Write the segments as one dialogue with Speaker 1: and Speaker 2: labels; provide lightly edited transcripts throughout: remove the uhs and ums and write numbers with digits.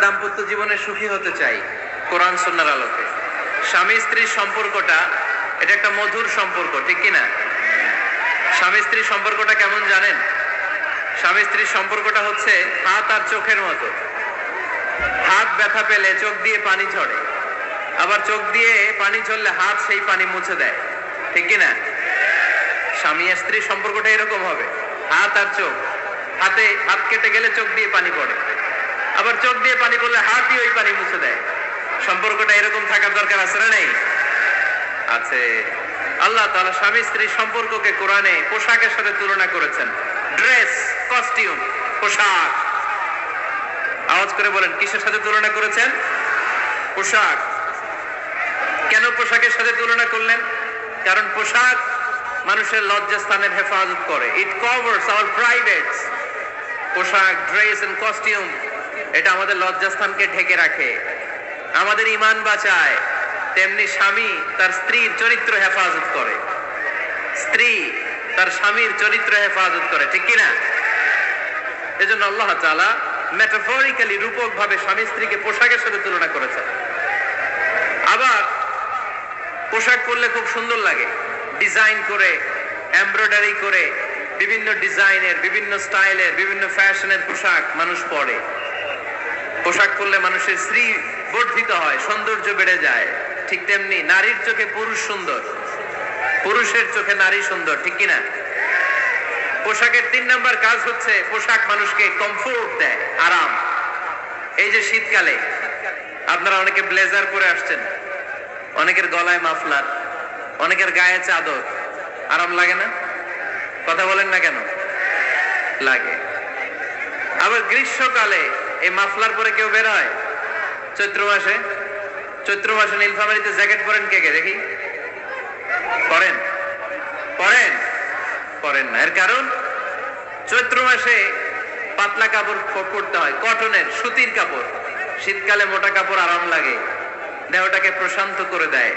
Speaker 1: দাম্পত্য জীবনে সুখী হতে চাই কোরআন সুন্নাহর আলোকে। স্বামী স্ত্রীর সম্পর্কটা এটা একটা মধুর সম্পর্ক, ঠিক কিনা? স্বামী স্ত্রীর সম্পর্কটা কেমন জানেন? স্বামী স্ত্রীর সম্পর্কটা হচ্ছে হাত আর চোখের মতো। হাত ব্যথা পেলে চোখ দিয়ে পানি ঝরে, আবার চোখ দিয়ে পানি ঝরলে হাত সেই পানি মুছে দেয়, ঠিক কিনা? স্বামী আর স্ত্রীর সম্পর্কটা এরকম হবে, হাত আর চোখ। হাত কেটে গেলে চোখ দিয়ে পানি পড়ে, আবার চোখ দিয়ে পানি পড়লে হাতই ওই পানি মুছে দেয়। সম্পর্কটা এরকম থাকার দরকার আছে না নেই? আছে। আল্লাহ তাআলা স্বামী স্ত্রীর সম্পর্ককে কোরআনে পোশাকের সাথে তুলনা করেছেন। ড্রেস, কস্টিউম, পোশাক। আওয়াজ করে বলেন, কিসের সাথে তুলনা করেছেন? পোশাক। কেন পোশাকের সাথে তুলনা করলেন? কারণ পোশাক মানুষের লজ্জাস্থানের হেফাজত করে। ইট কভারস আওয়ার প্রাইভেটস। পোশাক, ড্রেস এন্ড কস্টিউম এটা আমাদের লজ্জাস্থানকে ঢেকে রাখে, আমাদের ঈমান বাঁচায়। তেমনি স্বামী তার স্ত্রীর চরিত্র হেফাজত করে, স্ত্রী তার স্বামীর চরিত্র হেফাজত করে, ঠিক কিনা? এজন্য আল্লাহ তাআলা মেটাফরিক্যালি, রূপক ভাবে স্বামী স্ত্রীকে পোশাকের সাথে তুলনা করেছেন। আবার পোশাক পরলে খুব সুন্দর লাগে, ডিজাইন করে, এমব্রয়ডারি করে, বিভিন্ন ডিজাইনের, বিভিন্ন স্টাইলের, বিভিন্ন ফ্যাশনের পোশাক মানুষ পরে। পোশাক পরলে মানুষের স্ত্রী বর্ধিত হয়, সৌন্দর্য বেড়ে যায়। ঠিক তেমনি নারীর চোখে পুরুষ সুন্দর, পুরুষের চোখে নারী সুন্দর, ঠিক কিনা? পোশাকের 3 নাম্বার কাজ হচ্ছে পোশাক মানুষকে কমফোর্ট দেয়, আরাম। এই যে শীতকালে আপনারা অনেকে ব্লেজার পরে আসছেন, অনেকের গলায় মাফলার, অনেকের গায়ে চাদর, আরাম লাগে না? কথা বলেন না কেন? লাগে। আবার গ্রীষ্মকালে এই মাফলার পরে কেউ বের হয়? চৈত্র মাসে নীলফামারীতে জ্যাকেট পরেন কে কে দেখি? পরেন? পরেন না। এর কারণ চৈত্র মাসে পাতলা কাপড় পরতে হয়, কটনের, সুতির কাপড়। শীতকালে মোটা কাপড় আরাম লাগে, দেহটাকে প্রশান্ত করে দেয়।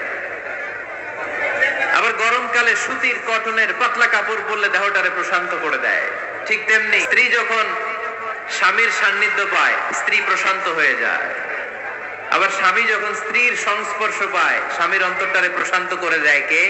Speaker 1: আবার গরমকালে সুতির, কটনের পাতলা কাপড় পরলে দেহটারে প্রশান্ত করে দেয়। ঠিক তেমনি স্ত্রী যখন স্বামীর সান্নিধ্য পায়, স্ত্রী প্রশান্ত হয়ে যায়। আবার স্বামী যখন স্ত্রীর সংস্পর্শ পায়, স্বামীর অন্তরটারে প্রশান্ত করে দেয় কে?